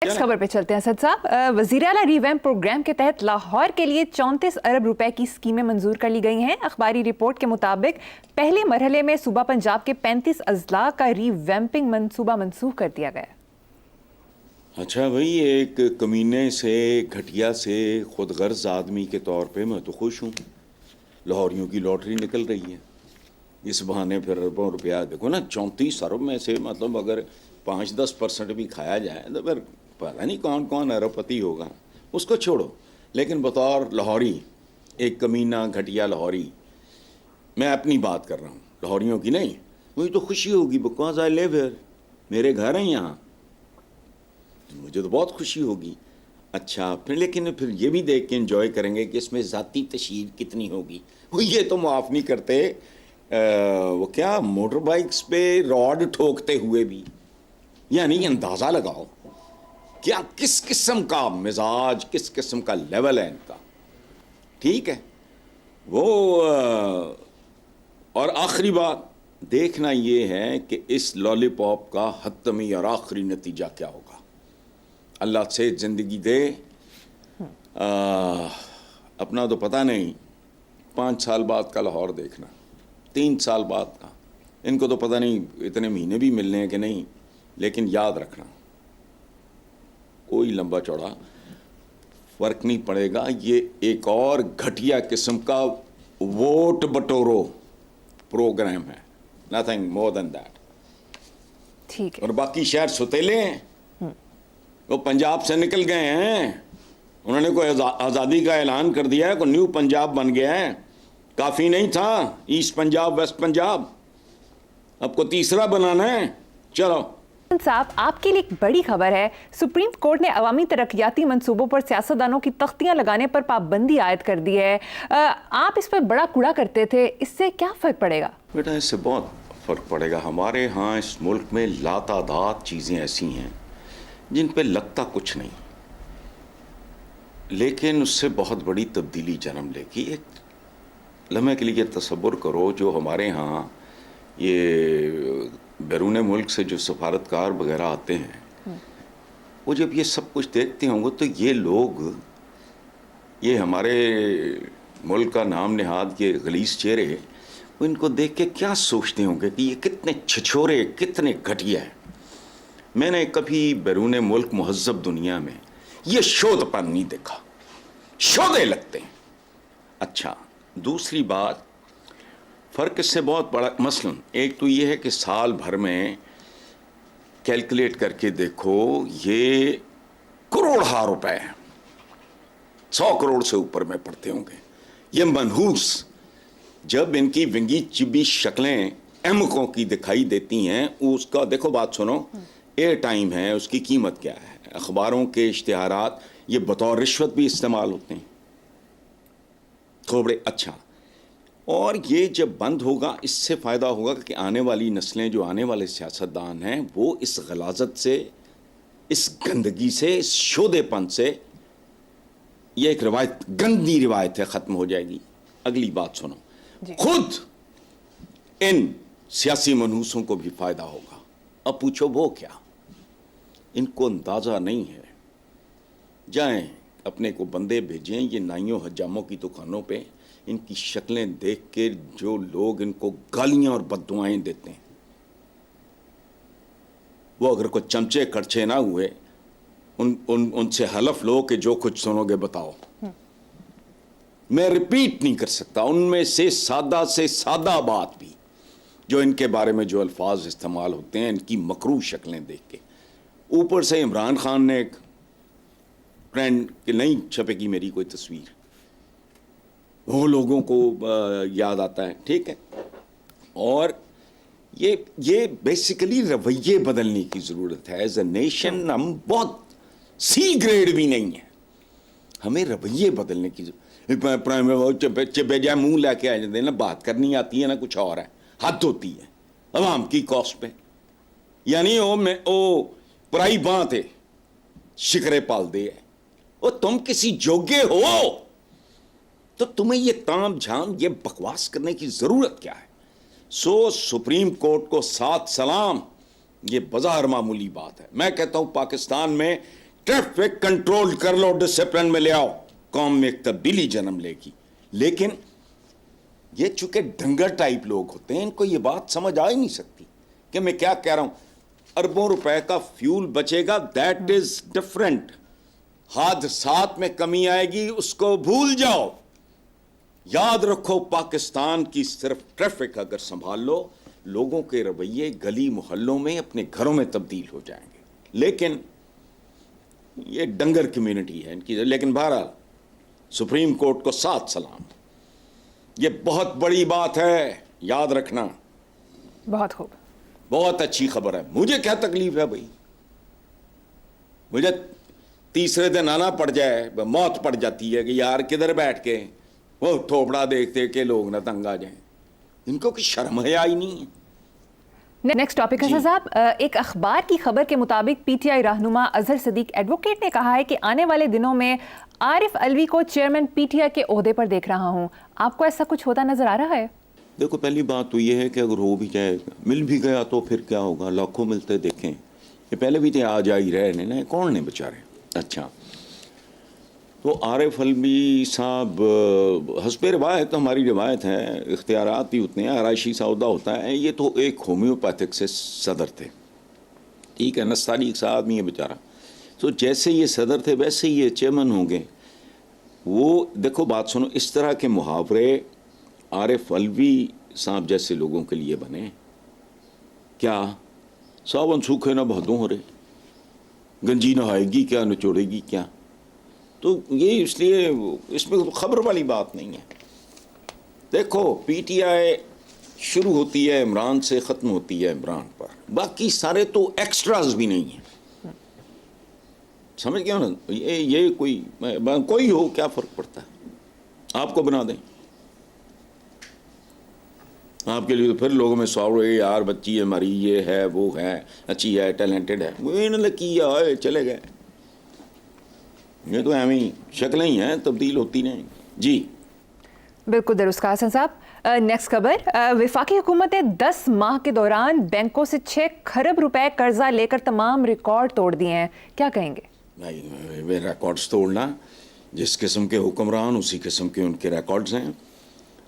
Next खबर पे चलते हैं असद साहब। वज़ीर आला रिवैम्प प्रोग्राम के तहत लाहौर के लिए 34 अरब रुपए की स्कीमें मंजूर कर ली गई हैं। अखबारी रिपोर्ट के मुताबिक पहले मरहले में सूबा पंजाब के 35 अजला का रिवैम्पिंग मंसूबा मंसूख कर दिया गया। अच्छा भाई, एक कमीने से घटिया से खुदगर्ज आदमी के तौर पे मैं तो खुश हूँ। लाहौरियों की लॉटरी निकल रही है इस बहाने, फिर अरबों रुपया देखो ना, 34 अरब में से मतलब अगर 5-10% भी खाया जाए तो फिर पता नहीं कौन कौन अरबपति होगा, उसको छोड़ो। लेकिन बतौर लाहौरी, एक कमीना घटिया लाहौरी, मैं अपनी बात कर रहा हूँ, लाहौरियों की नहीं, मुझे तो खुशी होगी बिकॉज आई लिव हियर, मेरे घर हैं यहाँ, मुझे तो बहुत खुशी होगी। अच्छा फिर लेकिन फिर ये भी देख के एंजॉय करेंगे कि इसमें ज़ाती तशहीर कितनी होगी। वो ये तो माफ़ नहीं करते, वो क्या मोटर बाइक्स पे रॉड ठोकते हुए भी, यानी अंदाज़ा लगाओ क्या किस किस्म का मिजाज, किस किस्म का लेवल है इनका। ठीक है वो और आखिरी बात देखना ये है कि इस लॉलीपॉप का हतमी और आखिरी नतीजा क्या होगा। अल्लाह से ज़िंदगी दे, अपना तो पता नहीं, 5 साल बाद का लाहौर देखना, 3 साल बाद का, इनको तो पता नहीं इतने महीने भी मिलने हैं कि नहीं, लेकिन याद रखना कोई लंबा चौड़ा फर्क नहीं पड़ेगा। ये एक और घटिया किस्म का वोट बटोरो प्रोग्राम है, नथिंग मोर देन दैट। ठीक है। और बाकी शहर सुतेले हैं, वो पंजाब से निकल गए हैं, उन्होंने कोई आज़ादी का ऐलान कर दिया है, कोई न्यू पंजाब बन गया है। काफ़ी नहीं था ईस्ट पंजाब वेस्ट पंजाब, अब को तीसरा बनाना है। चलो साहब, आपके लिए एक बड़ी खबर है। सुप्रीम कोर्ट ने अवामी तरक्याती मंसूबों पर सियासतदानों की तख्तियां लगाने पर पाबंदी आयद कर दी है। आप इस पर बड़ा कूड़ा करते थे, इससे क्या फ़र्क पड़ेगा? बेटा इससे बहुत फ़र्क पड़ेगा। हमारे यहाँ इस मुल्क में लातादाद चीज़ें ऐसी हैं जिन पे लगता कुछ नहीं, लेकिन उससे बहुत बड़ी तब्दीली जन्म लेगी। एक लम्हे के लिए तसव्वुर करो, जो हमारे यहाँ ये बैरून मुल्क से जो सफारतकार वगैरह आते हैं, वो जब ये सब कुछ देखते होंगे तो ये लोग, ये हमारे मुल्क का नाम निहाद ये गलीस चेहरे, वो इनको देख के क्या सोचते होंगे कि ये कितने छिछोरे, कितने घटिया हैं। मैंने कभी बैरून मुल्क मुहज़्ज़ब दुनिया में ये शोधपन नहीं देखा, शोधे लगते हैं। अच्छा दूसरी बात, फ़र्क इससे बहुत बड़ा, मसलन एक तो ये है कि साल भर में कैलकुलेट करके देखो, ये करोड़हा रुपए हैं, 100 करोड़ से ऊपर में पड़ते होंगे। ये मनहूस जब इनकी विंगी चिबी शक्लें एमकों की दिखाई देती हैं, उसका देखो, बात सुनो, एयर टाइम है, उसकी कीमत क्या है, अखबारों के इश्तिहारात ये बतौर रिश्वत भी इस्तेमाल होते हैं, थोड़े। अच्छा, और ये जब बंद होगा, इससे फ़ायदा होगा कि आने वाली नस्लें, जो आने वाले सियासतदान हैं, वो इस गलाजत से, इस गंदगी से, इस शोधेपन से, ये एक रिवायत, गंदी रिवायत है, ख़त्म हो जाएगी। अगली बात सुनो, खुद इन सियासी मनहूसों को भी फ़ायदा होगा। अब पूछो वो क्या, इनको अंदाज़ा नहीं है। जाएं अपने को बंदे भेजें ये नाइयों हजामों की दुकानों पे, इनकी शक्लें देख के जो लोग इनको गालियां और बद्दुआएं देते हैं, वो अगर कोई चमचे कड़छे ना हुए, उनसे हलफ लो कि जो कुछ सुनोगे बताओ। मैं रिपीट नहीं कर सकता, उनमें से सादा बात भी, जो इनके बारे में जो अल्फाज इस्तेमाल होते हैं, इनकी मकरूह शक्लें देख के। ऊपर से इमरान खान ने एक ट्रेंड कि नहीं छपेगी मेरी कोई तस्वीर, वो लोगों को याद आता है। ठीक है, और ये बेसिकली रवैये बदलने की ज़रूरत है। एज ए नेशन हम बहुत सी ग्रेड भी नहीं है, हमें रवैये बदलने की बेजाय मुँह लेके आ जाते हैं ना, बात करनी आती है ना कुछ और है, हद होती है अवाम की कॉस्ट पे। यानी ओ पराई बात है, शिकरे पाल दे है, वो तुम किसी जोगे हो तो तुम्हें ये ताम झाम, ये बकवास करने की ज़रूरत क्या है। सो सुप्रीम कोर्ट को साथ सलाम, ये बज़ाहिर मामूली बात है। मैं कहता हूँ पाकिस्तान में ट्रैफिक कंट्रोल कर लो, डिसिप्लिन में ले आओ, कौम में एक तब्दीली जन्म लेगी। लेकिन ये चूंकि डंगर टाइप लोग होते हैं, इनको ये बात समझ आ ही नहीं सकती कि मैं क्या कह रहा हूं। अरबों रुपए का फ्यूल बचेगा, दैट इज डिफरेंट। हादसात में कमी आएगी, उसको भूल जाओ। याद रखो, पाकिस्तान की सिर्फ ट्रैफिक अगर संभाल लो, लोगों के रवैये गली मोहल्लों में, अपने घरों में तब्दील हो जाएंगे। लेकिन ये डंगर कम्युनिटी है इनकी। लेकिन बहरहाल सुप्रीम कोर्ट को साथ सलाम, ये बहुत बड़ी बात है, याद रखना। बहुत खूब, बहुत अच्छी खबर है। मुझे क्या तकलीफ है भाई, मुझे तीसरे दिन आना पड़ जाए, मौत पड़ जाती है कि यार किधर बैठ के वो थोपड़ा देखते कि लोग ना तंग आ जाएं। इनको कोई शर्म है ही नहीं है। नेक्स्ट टॉपिक है साहब, एक अखबार की खबर के मुताबिक पीटीआई रहनुमा अजहर सदीक एडवोकेट ने कहा है कि आने वाले दिनों में आरिफ अलवी को चेयरमैन पीटीआई के ओहदे पर देख रहा हूं। आपको ऐसा कुछ होता नजर आ रहा है? देखो, पहली बात तो ये है कि अगर हो भी जाए, मिल भी गया तो फिर क्या होगा, लाखों मिलते देखें। ये पहले भी थे, आ जा ही रहे ने, कौन ने बेचारे। अच्छा, तो आरिफ अलवी साहब हस्बे रिवायत, तो हमारी रिवायत है, इख्तियारात भी उतने हैं, आराइशी सौदा होता है। ये तो एक होम्योपैथिक से सदर थे, ठीक है, नस्तानी सा आदमी है बेचारा। तो जैसे ये सदर थे वैसे ही ये चेयरमैन होंगे। वो देखो, बात सुनो, इस तरह के मुहावरे आरिफ अलवी साहब जैसे लोगों के लिए बने क्या? सावन सूखे ना भादों हो रहे, गंजी नहाएगी क्या, निचोड़ेगी क्या? तो ये इसलिए इसमें खबर वाली बात नहीं है। देखो, पीटीआई शुरू होती है इमरान से, ख़त्म होती है इमरान पर, बाकी सारे तो एक्स्ट्राज भी नहीं है। समझ गया ना? ये कोई हो, क्या फ़र्क पड़ता है? आपको बना दें आपके लिए, तो फिर लोगों में सवाल है, यार बच्ची है हमारी, ये है वो है, अच्छी है, टैलेंटेड है, वो इन्होंने किया है, चले गए। ये तो हमें शक्लें ही हैं, तब्दील होती नहीं। जी बिल्कुल दुरुस्त कहा हसन साहब। नेक्स्ट खबर, वफाकी हुकूमत ने 10 माह के दौरान बैंकों से 6 खरब रुपए कर्जा लेकर तमाम रिकॉर्ड तोड़ दिए हैं, क्या कहेंगे? भाई, वे रिकॉर्ड्स तोड़ना, जिस किस्म के हुक्मरान उसी किस्म के उनके रिकॉर्ड्स हैं।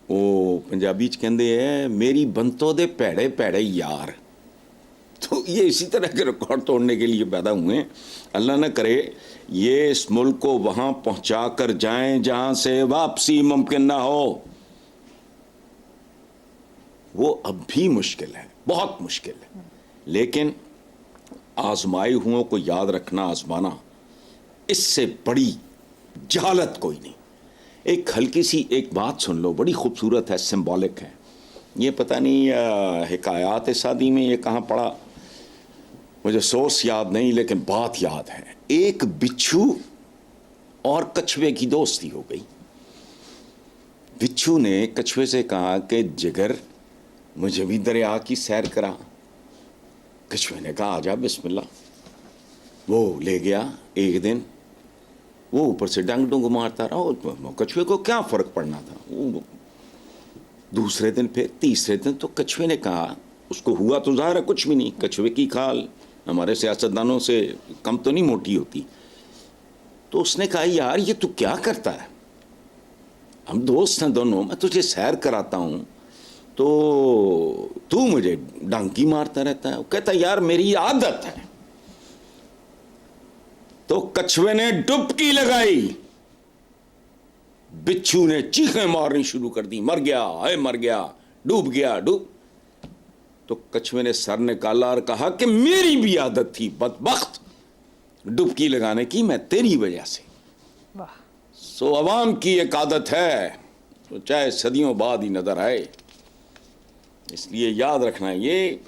वो पंजाबी च कहते हैं, मेरी बंतों दे पैड़े पैड़े यार। तो ये इसी तरह के रिकॉर्ड तोड़ने के लिए पैदा हुए हैं। अल्लाह न करे ये इस मुल्क को वहाँ पहुँचा कर जाएं जहाँ से वापसी मुमकिन ना हो। वो अब भी मुश्किल है, बहुत मुश्किल है। लेकिन आजमाए हुओं को याद रखना, आजमाना, इससे बड़ी जहालत कोई नहीं। एक हल्की सी एक बात सुन लो, बड़ी खूबसूरत है, सिंबॉलिक है। ये पता नहीं हिकायात सादी में ये कहाँ पढ़ा, मुझे सोर्स याद नहीं, लेकिन बात याद है। एक बिच्छू और कछुए की दोस्ती हो गई। बिच्छू ने कछुए से कहा कि जिगर, मुझे भी दरिया की सैर करा। कछुए ने कहा, आजा बिस्मिल्लाह। वो ले गया। एक दिन वो ऊपर से डंग डुंग मारता रहा, कछुए को क्या फ़र्क पड़ना था। वो दूसरे दिन, फिर तीसरे दिन, तो कछुए ने कहा, उसको हुआ तो ज़ाहिर है कुछ भी नहीं, कछुए की खाल हमारे सियासतदानों से कम तो नहीं मोटी होती। तो उसने कहा, यार ये तू क्या करता है, हम दोस्त हैं दोनों, मैं तुझे सैर कराता हूँ तो तू मुझे डंकी मारता रहता है। वो कहता, यार मेरी आदत है। तो कछुए ने डुबकी लगाई, बिच्छू ने चीखें मारनी शुरू कर दी, मर गया, है मर गया, डूब गया, डूब। तो कछुए ने सर निकाला और कहा कि मेरी भी आदत थी बदबख्त डुबकी लगाने की, मैं तेरी वजह से। वाह। सो अवाम की एक आदत है, तो चाहे सदियों बाद ही नजर आए। इसलिए याद रखना, ये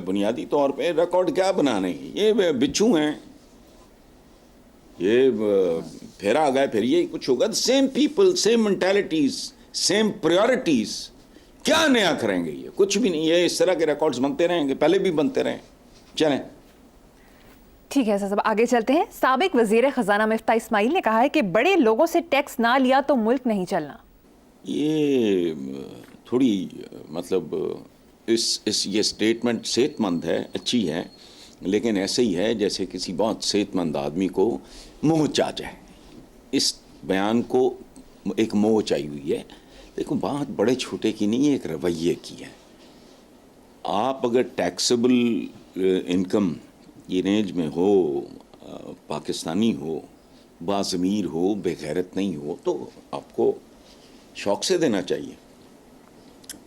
बुनियादी तौर पे रिकॉर्ड क्या बनाने, ये बिच्छू हैं, ये फिर आ गए, फिर ये कुछ होगा। Same people, same mentalities, same priorities, क्या नया करेंगे? ये कुछ भी नहीं। ये इस तरह के रिकॉर्ड्स बनते रहेंगे, पहले भी बनते रहे। चलें, ठीक है सब आगे चलते हैं। साबिक वजीर खजाना मिफ्ता इस्माइल ने कहा है कि बड़े लोगों से टैक्स ना लिया तो मुल्क नहीं चलना। ये थोड़ी मतलब ये स्टेटमेंट सेहतमंद है, अच्छी है, لیکن ایسے ہی ہے جیسے کسی بہت صحت مند آدمی کو موچ آ جائے. اس بیان کو ایک موچ آئی ہوئی ہے. دیکھو بات بڑے چھوٹے کی نہیں ہے، ایک رویے کی ہے. آپ اگر ٹیکسیبل انکم کی رینج میں ہو، پاکستانی ہو، باضمیر ہو، بے غیرت نہیں ہو، تو آپ کو شوق سے دینا چاہیے.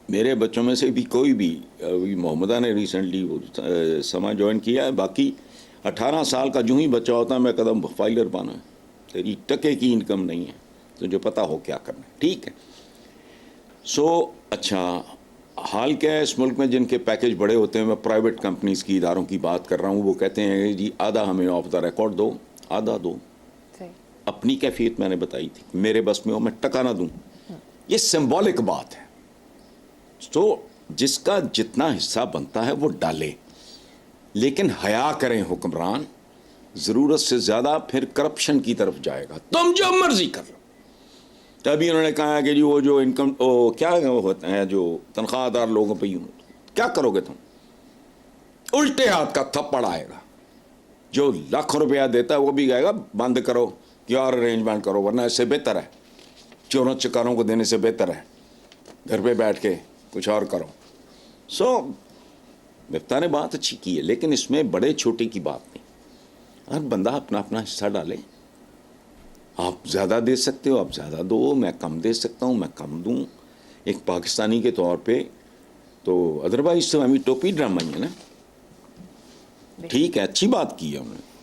میرے بچوں میں سے بھی کوئی بھی، محمدہ نے ریسنٹلی سما جوائن کیا ہے، باقی 18 سال کا جو ہی بچہ ہوتا ہے میں قدم فائلر بنا ہے، تیری ٹکے کی انکم نہیں ہے، تجھے پتہ ہو کیا کرنا ہے. ٹھیک ہے. اچھا حال کیا ہے اس ملک میں جن کے پیکج بڑے ہوتے ہیں؟ میں پرائیویٹ کمپنیز کی، اداروں کی بات کر رہا ہوں. وہ کہتے ہیں جی آدھا ہمیں آف دا ریکارڈ دو، آدھا دو. اپنی کیفیت میں نے بتائی تھی، میرے بس میں ہو میں ٹکا نہ دوں. یہ سمبولک بات ہے. جس کا جتنا حصہ بنتا ہے وہ ڈالے، لیکن حیا کریں حکمران. ضرورت سے زیادہ پھر کرپشن کی طرف جائے گا. تم جو مرضی کر لو. تبھی انہوں نے کہا کہ جی وہ جو انکم کیا ہوتے ہیں جو تنخواہ دار لوگوں پہ یوں کیا کرو گے تم؟ الٹے ہاتھ کا تھپڑ آئے گا. جو لاکھ روپیہ دیتا ہے وہ بھی کہے گا بند کرو یا اور ارینجمنٹ کرو، ورنہ اس سے بہتر ہے، چوروں چکاروں کو دینے سے بہتر ہے گھر پہ بیٹھ کے کچھ اور کرو. مفتاح نے بات اچھی کی ہے، لیکن اس میں بڑے چھوٹے کی بات نہیں. ہر بندہ اپنا اپنا حصہ ڈالے. آپ زیادہ دے سکتے ہو آپ زیادہ دو، میں کم دے سکتا ہوں میں کم دوں. ایک پاکستانی کے طور پہ تو ادروائز تو ہمیں ٹوپی ڈرامہ ہی ہے نا. ٹھیک ہے، اچھی بات کی ہے انہوں نے.